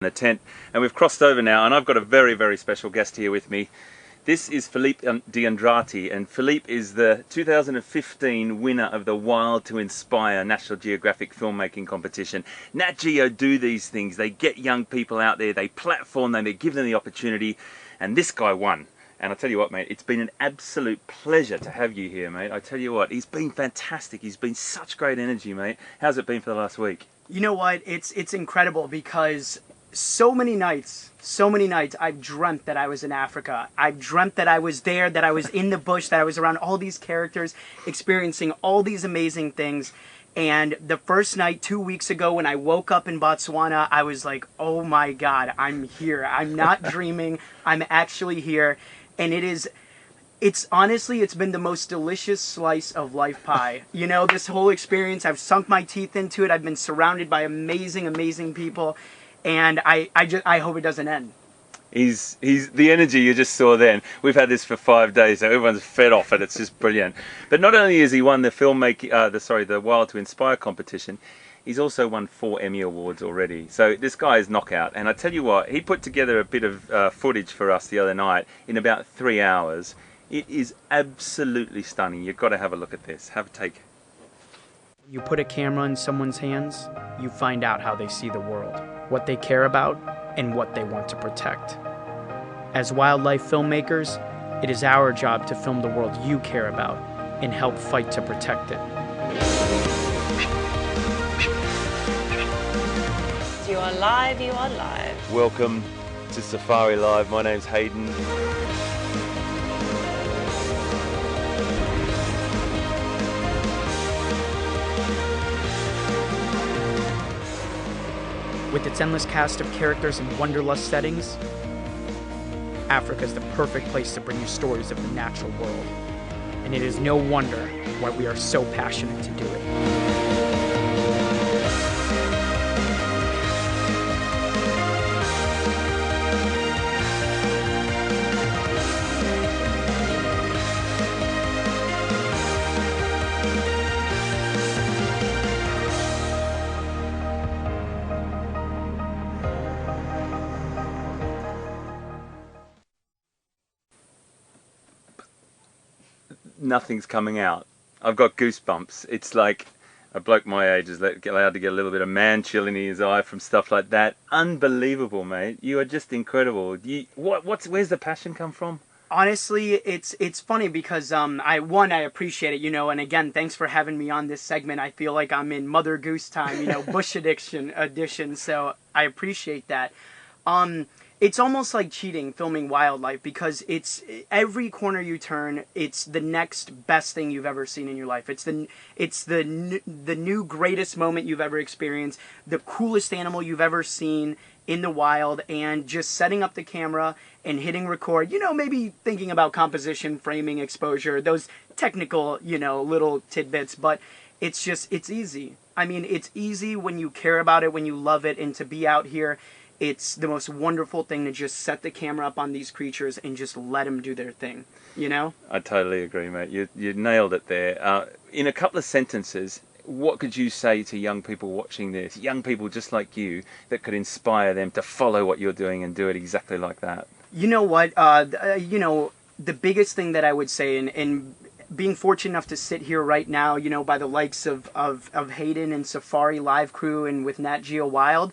the tent, and we've crossed over now, and I've got a very, very special guest here with me. This is Filipe DeAndrade, and Filipe is the 2015 winner of the Wild to Inspire National Geographic filmmaking competition. Nat.Geo do these things. They get young people out there, they platform them, they give them the opportunity, and this guy won. And I tell you what, mate, it's been an absolute pleasure to have you here, mate. I tell you what, he's been fantastic. He's been such great energy, mate. How's it been for the last week? You know what? It's incredible because so many nights I've dreamt that I was in Africa. I've dreamt that I was there, that I was in the bush, that I was around all these characters, experiencing all these amazing things. And the first night, 2 weeks ago, when I woke up in Botswana, I was like, oh my God, I'm here. I'm not dreaming. I'm actually here. And it's honestly, it's been the most delicious slice of life pie. You know, this whole experience, I've sunk my teeth into it. I've been surrounded by amazing, amazing people. And I hope it doesn't end. He's the energy you just saw then. We've had this for 5 days, so everyone's fed off it. It's just brilliant. But not only has he won the Wild to Inspire competition, he's also won 4 Emmy Awards already. So this guy is knockout. And I tell you what, he put together a bit of footage for us the other night in about 3 hours. It is absolutely stunning. You've got to have a look at this. Have a take. You put a camera in someone's hands, you find out how they see the world, what they care about, and what they want to protect. As wildlife filmmakers, it is our job to film the world you care about and help fight to protect it. You are live, you are live. Welcome to Safari Live. My name's Hayden. With its endless cast of characters and wanderlust settings, Africa is the perfect place to bring you stories of the natural world. And it is no wonder why we are so passionate to do it. Nothing's coming out. I've got goosebumps. It's like a bloke my age is allowed to get a little bit of man chill in his eye from stuff like that. Unbelievable, mate. You are just incredible. Where's the passion come from? Honestly, it's funny because I appreciate it, you know, and again, thanks for having me on this segment. I feel like I'm in Mother Goose time, you know, Bush edition, so I appreciate that. It's almost like cheating filming wildlife because it's every corner you turn, it's the next best thing you've ever seen in your life. It's the new greatest moment you've ever experienced, the coolest animal you've ever seen in the wild, and just setting up the camera and hitting record, you know, maybe thinking about composition, framing, exposure, those technical, you know, little tidbits, but it's easy. I mean, it's easy when you care about it, when you love it, and to be out here, it's the most wonderful thing to just set the camera up on these creatures and just let them do their thing, you know? I totally agree, mate. You nailed it there. In a couple of sentences, what could you say to young people watching this, young people just like you, that could inspire them to follow what you're doing and do it exactly like that? You know what? You know, the biggest thing that I would say, and being fortunate enough to sit here right now, you know, by the likes of Hayden and Safari Live Crew and with Nat.Geo Wild,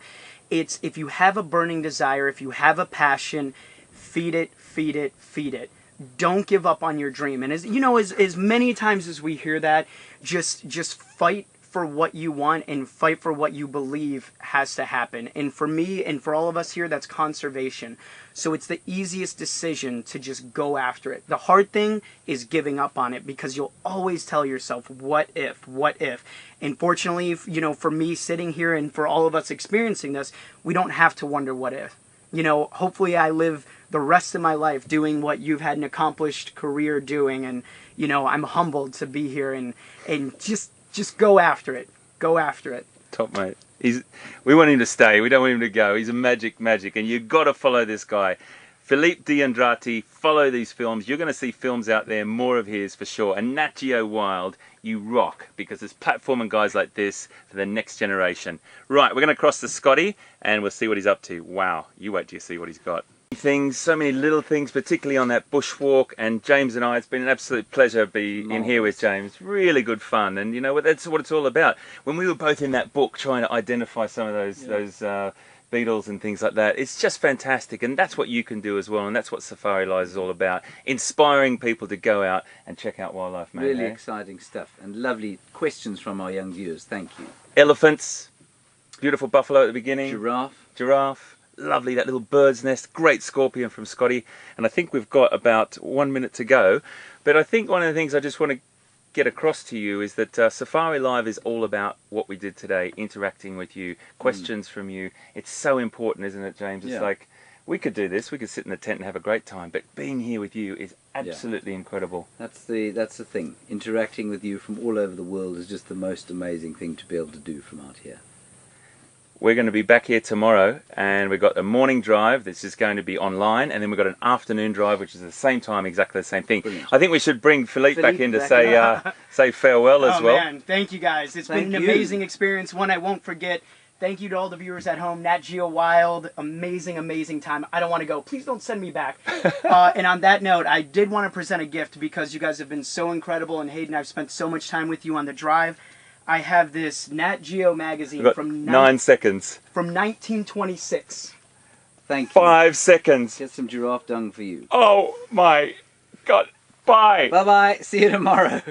it's if you have a burning desire, if you have a passion, feed it, feed it, feed it. Don't give up on your dream. And as you know, as many times as we hear that, just fight for what you want and fight for what you believe has to happen. And for me and for all of us here, that's conservation. So it's the easiest decision to just go after it. The hard thing is giving up on it because you'll always tell yourself, what if, what if? And fortunately, you know, for me sitting here and for all of us experiencing this, we don't have to wonder what if. You know, hopefully I live the rest of my life doing what you've had an accomplished career doing. And, you know, I'm humbled to be here and just go after it. Go after it. Top, mate. We want him to stay. We don't want him to go. He's a magic, and you've got to follow this guy. Filipe DeAndrade, follow these films. You're going to see films out there, more of his for sure. And Nat.Geo Wild, you rock, because there's platforming guys like this for the next generation. Right, we're going to cross to Scotty and we'll see what he's up to. Wow, you wait till you see what he's got. Things, so many little things, particularly on that bushwalk. And James and I, it's been an absolute pleasure being in here with James. Really good fun, and you know what, that's what it's all about. When we were both in that book trying to identify some of those beetles and things like that, it's just fantastic, and that's what you can do as well, and that's what Safari Lives is all about, inspiring people to go out and check out wildlife, mate. Really exciting stuff, and lovely questions from our young viewers. Thank you. Elephants, beautiful buffalo at the beginning. Giraffe. Lovely, that little bird's nest, great scorpion from Scotty. And I think we've got about 1 minute to go, but I think one of the things I just want to get across to you is that Safari Live is all about what we did today, interacting with you, questions from you. It's so important, isn't it, James? It's like, we could do this, we could sit in the tent and have a great time, but being here with you is absolutely incredible. That's the thing. Interacting with you from all over the world is just the most amazing thing to be able to do from out here. We're going to be back here tomorrow, and we've got a morning drive that's just going to be online, and then we've got an afternoon drive, which is the same time, exactly the same thing. Brilliant. I think we should bring Filipe back in to say farewell as well. Man, thank you guys. It's been an amazing experience, one I won't forget. Thank you to all the viewers at home. Nat.Geo Wild, amazing, amazing time. I don't want to go. Please don't send me back. And on that note, I did want to present a gift because you guys have been so incredible, and Hayden, I've spent so much time with you on the drive. I have this Nat.Geo magazine from 9 seconds. From 1926. Thank you. 5 seconds. Get some giraffe dung for you. Oh my God. Bye. Bye-bye. See you tomorrow.